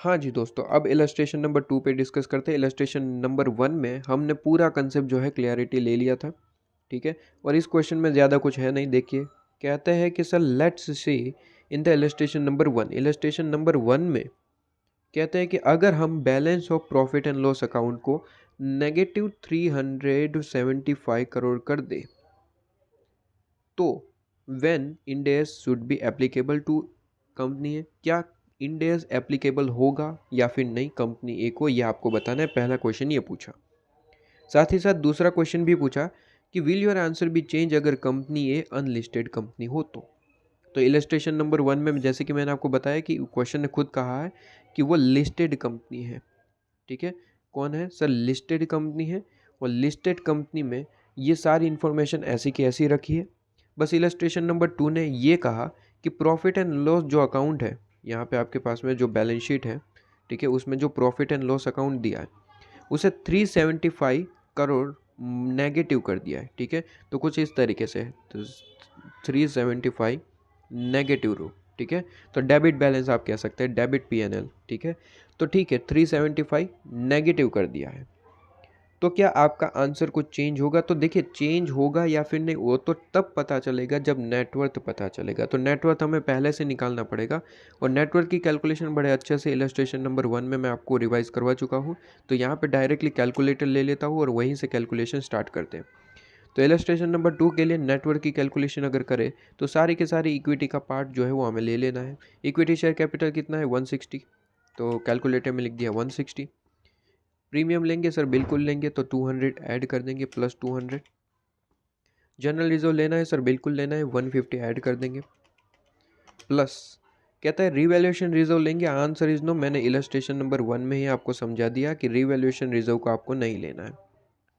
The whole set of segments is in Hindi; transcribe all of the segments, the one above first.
हाँ जी दोस्तों, अब इलस्ट्रेशन नंबर 2 पे डिस्कस करते हैं। इलस्ट्रेशन नंबर 1 में हमने पूरा कंसेप्ट जो है क्लैरिटी ले लिया था, ठीक है? और इस क्वेश्चन में ज़्यादा कुछ है नहीं। देखिए, कहते हैं कि sir let's see in the illustration number 1। Illustration number 1 में कहते हैं कि अगर हम balance of profit and loss account को नेगेटिव 375 करोड़ कर दे, तो when end S should be applicable to company है। क्या इंड एस एप्लीकेबल होगा या फिर नहीं कंपनी ए को, ये आपको बताना है। पहला क्वेश्चन ये पूछा। साथ ही साथ दूसरा क्वेश्चन भी पूछा कि will your answer B change अगर कंपनी ए अनलिस्टेड कंपनी हो तो इलस्ट्रेशन नंबर 1 में जैसे कि मैंने आपको बताया कि क्वेश्चन ने खुद कहा है कि वो लिस्टेड कंपनी है, ठीक है? कौन है सर? लिस्टेड कंपनी है। और लिस्टेड कंपनी में ये सारी इन्फॉर्मेशन ऐसी की ऐसी रखी है। बस इलस्ट्रेशन नंबर 2 ने ये कहा कि प्रॉफिट एंड लॉस जो अकाउंट है, यहाँ पे आपके पास में जो बैलेंस शीट है, ठीक है, उसमें जो प्रॉफिट एंड लॉस अकाउंट दिया है उसे 375 करोड़ नेगेटिव कर दिया है, ठीक है? तो कुछ इस तरीके से है, तो 375 नेगेटिव रो, ठीक है? तो डेबिट बैलेंस आप कह सकते हैं, डेबिट पीएनएल, ठीक है? तो ठीक है, 375 नेगेटिव कर दिया है। तो क्या आपका आंसर कुछ चेंज होगा? तो देखिए, चेंज होगा या फिर नहीं वो तो तब पता चलेगा जब नेटवर्थ पता चलेगा। तो नेटवर्थ हमें पहले से निकालना पड़ेगा, और नेटवर्थ की कैलकुलेशन बड़े अच्छे से इलस्ट्रेशन नंबर 1 में मैं आपको रिवाइज करवा चुका हूँ। तो यहाँ पे डायरेक्टली कैलकुलेटर ले लेता हूँ और वहीं से कैलकुलेशन स्टार्ट करते हैं। तो इलस्ट्रेशन नंबर 2 के लिए नेटवर्क की कैलकुलेशन अगर करें तो सारी के सारी इक्विटी का पार्ट जो है वो हमें ले लेना है। इक्विटी शेयर कैपिटल कितना है? 160। तो कैलकुलेटर में लिख दिया 160। प्रीमियम लेंगे सर? बिल्कुल लेंगे, तो 200 ऐड कर देंगे, प्लस 200। जनरल रिजर्व लेना है सर? बिल्कुल लेना है, 150 ऐड कर देंगे, प्लस कहता है रिवैल्यूएशन रिजर्व लेंगे? Answer is no. मैंने इलस्ट्रेशन नंबर 1 में ही आपको समझा दिया कि रिवैल्यूएशन रिजर्व को आपको नहीं लेना है,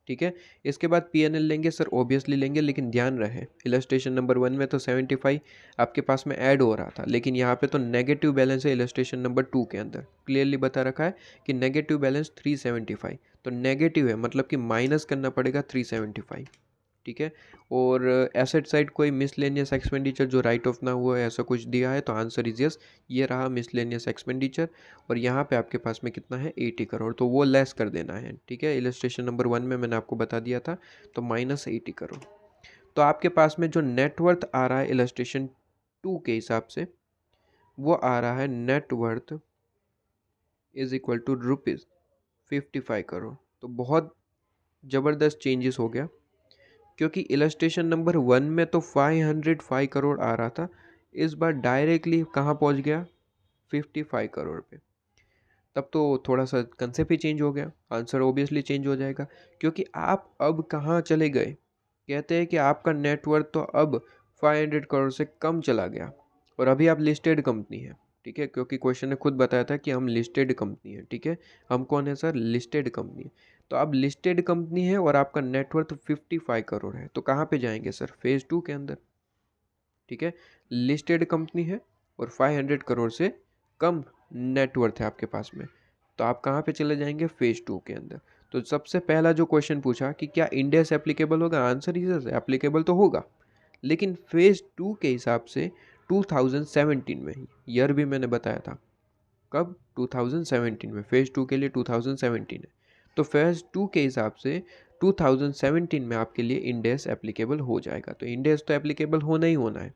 ठीक है? इसके बाद पीएनएल लेंगे सर? ऑब्वियसली लेंगे, लेकिन ध्यान रहे इलस्ट्रेशन नंबर 1 में तो 75 आपके पास में ऐड हो रहा था, लेकिन यहाँ पे तो नेगेटिव बैलेंस है। इलस्ट्रेशन नंबर 2 के अंदर क्लियरली बता रखा है कि नेगेटिव बैलेंस 375, तो नेगेटिव है मतलब कि माइनस करना पड़ेगा 375, ठीक है? और एसेट साइड कोई मिसलेनियस एक्सपेंडिचर जो राइट ऑफ ना हुआ है ऐसा कुछ दिया है, तो आंसर इज यस। ये रहा मिसलेनियस एक्सपेंडिचर, और यहाँ पे आपके पास में कितना है? 80 करोड़, तो वो लेस कर देना है, ठीक है? इलस्ट्रेशन नंबर 1 में मैंने आपको बता दिया था, तो माइनस 80 करोड़। तो आपके पास में जो नेटवर्थ आ रहा है इलस्ट्रेशन 2 के हिसाब से, वो आ रहा है net worth is equal to ₹55 crore. तो बहुत ज़बरदस्त चेंजेस हो गया, क्योंकि इलस्ट्रेशन नंबर 1 में तो 505 करोड़ आ रहा था, इस बार डायरेक्टली कहाँ पहुँच गया? 55 करोड़ पे। तब तो थोड़ा सा कंसेप्ट ही चेंज हो गया, आंसर ऑब्वियसली चेंज हो जाएगा, क्योंकि आप अब कहाँ चले गए? कहते हैं कि आपका नेटवर्थ तो अब 500 करोड़ से कम चला गया, और अभी आप लिस्टेड कंपनी है, ठीक है? क्योंकि क्वेश्चन ने खुद बताया था कि हम लिस्टेड कंपनी है, ठीक है? हम कौन है सर? लिस्टेड कंपनी है। तो अब लिस्टेड कंपनी है और आपका नेटवर्थ 55 करोड़ है, तो कहाँ पे जाएंगे सर? फेज 2 के अंदर, ठीक है? लिस्टेड कंपनी है और 500 करोड़ से कम नेटवर्थ है आपके पास में, तो आप कहाँ पे चले जाएंगे? फेज 2 के अंदर। तो सबसे पहला जो क्वेश्चन पूछा कि क्या इंडिया से एप्लीकेबल होगा, आंसर इज एप्लीकेबल तो होगा, लेकिन फेज 2 के हिसाब से 2017 में, ईयर भी मैंने बताया था कब? 2017 में। फेज 2 के लिए 2017 है, तो फेज 2 के हिसाब से 2017 में आपके लिए इंडेस एप्लीकेबल हो जाएगा। तो इंडेस तो एप्लीकेबल होना ही होना है,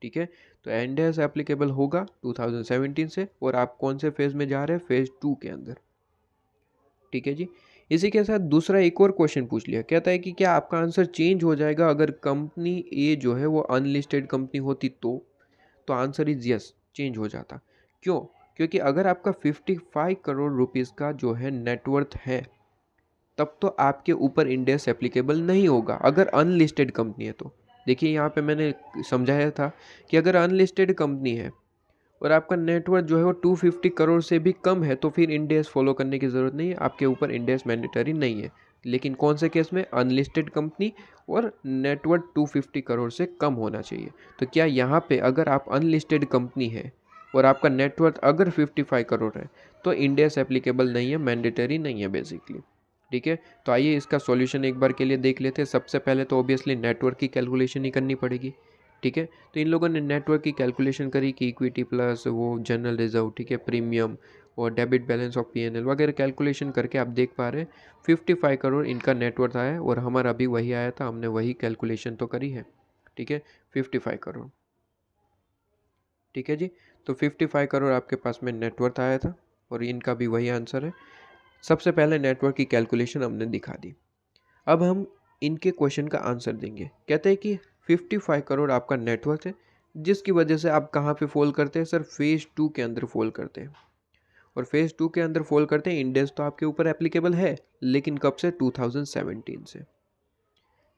ठीक है? तो इंडेस एप्लीकेबल होगा 2017 से, और आप कौन से फेज में जा रहे हैं? फेज 2 के अंदर, ठीक है जी? इसी के साथ दूसरा एक और क्वेश्चन पूछ लिया, कहता है कि क्या आपका आंसर चेंज हो जाएगा अगर कंपनी ए जो है वो अनलिस्टेड कंपनी होती तो आंसर इज यस, चेंज हो जाता। क्यों? क्योंकि अगर आपका 55 करोड़ रुपीस का जो है नेटवर्थ है, तब तो आपके ऊपर इंडेस एप्लीकेबल नहीं होगा अगर अनलिस्टेड कंपनी है तो। देखिए, यहाँ पे मैंने समझाया था कि अगर अनलिस्टेड कंपनी है और आपका नेटवर्थ जो है वो 250 करोड़ से भी कम है, तो फिर इंडेस फॉलो करने की ज़रूरत नहीं है, आपके ऊपर इंडेस मैंडेटरी नहीं है। लेकिन कौन से केस में? अनलिस्टेड कंपनी और नेटवर्थ 250 करोड़ से कम होना चाहिए। तो क्या यहाँ पे अगर आप अनलिस्टेड कंपनी है और आपका नेटवर्थ अगर 55 करोड़ है, तो इंडेस एप्लीकेबल नहीं है, मैंडेटरी नहीं है बेसिकली, ठीक है? तो आइए इसका सॉल्यूशन एक बार के लिए देख लेते हैं। सबसे पहले तो ऑब्वियसली नेटवर्क की कैलकुलेशन ही करनी पड़ेगी, ठीक है? तो इन लोगों ने नेटवर्क की कैलकुलेशन करी कि इक्विटी प्लस वो जनरल रिजर्व, ठीक है, प्रीमियम और डेबिट बैलेंस ऑफ P&L वगैरह कैलकुलेशन करके आप देख पा रहे हैं 55 करोड़ इनका नेटवर्थ आया और हमारा भी वही आया था, हमने वही कैलकुलेशन तो करी है। ठीक है, 55 करोड़। ठीक है जी, तो 55 करोड़ आपके पास में नेटवर्थ आया था और इनका भी वही आंसर है। सबसे पहले नेटवर्थ की कैलकुलेशन हमने दिखा दी। अब हम इनके क्वेश्चन का आंसर देंगे। कहते हैं कि 55 करोड़ आपका नेटवर्थ है, जिसकी वजह से आप कहाँ पे फॉल करते हैं सर, फेज़ 2 के अंदर फॉल करते हैं। और फेज़ 2 के अंदर फॉल करते हैं, इंड एस तो आपके ऊपर एप्लीकेबल है, लेकिन कब से, 2017 से।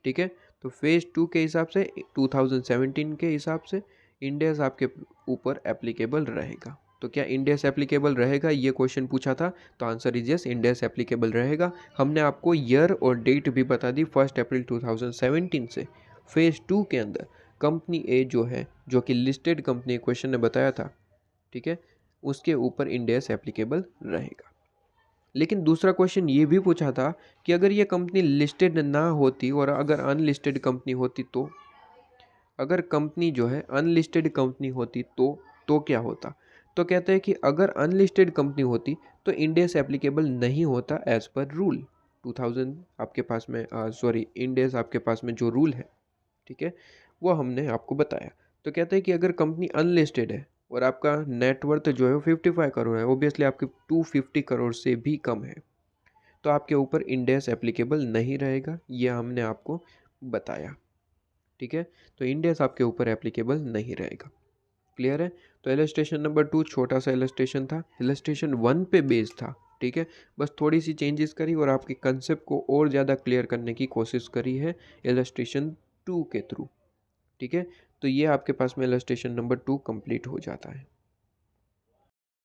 ठीक है, तो फेज़ 2 के हिसाब से 2017 के हिसाब से इंड एस आपके ऊपर एप्लीकेबल रहेगा। तो क्या इंड एस एप्लीकेबल रहेगा, ये क्वेश्चन पूछा था, तो answer is yes, end S applicable रहेगा। हमने आपको ईयर और डेट भी बता दी, 1 अप्रैल 2017 से फेज़ 2 के अंदर कंपनी ए जो है, जो कि लिस्टेड कंपनी क्वेश्चन ने बताया था, ठीक है, उसके ऊपर इंड एस एप्लीकेबल रहेगा। लेकिन दूसरा क्वेश्चन ये भी पूछा था कि अगर ये कंपनी लिस्टेड ना होती और अगर अनलिस्टेड कंपनी होती, तो अगर कंपनी जो है अनलिस्टेड कंपनी होती तो क्या होता। तो कहते हैं कि अगर अनलिस्टेड कंपनी होती तो इंड एस एप्लीकेबल नहीं होता एज पर रूल 2000 आपके पास में, सॉरी, इंड एस आपके पास में जो रूल है, ठीक है, वो हमने आपको बताया। तो कहते हैं कि अगर कंपनी अनलिस्टेड है और आपका नेटवर्थ जो है वो 55 करोड़ है, ओबियसली आपके 250 करोड़ से भी कम है, तो आपके ऊपर इंड एस एप्लीकेबल नहीं रहेगा, ये हमने आपको बताया। ठीक है, तो इंड एस आपके ऊपर एप्लीकेबल नहीं रहेगा। क्लियर है। तो इलस्ट्रेशन नंबर 2 छोटा सा इलस्ट्रेशन था, इलस्ट्रेशन 1 पे बेस्ड था। ठीक है, बस थोड़ी सी चेंजेस करी और आपके कंसेप्ट को और ज़्यादा क्लियर करने की कोशिश करी है इलस्ट्रेशन 2 के थ्रू। ठीक है, तो ये आपके पास में इलस्ट्रेशन नंबर 2 कंप्लीट हो जाता है।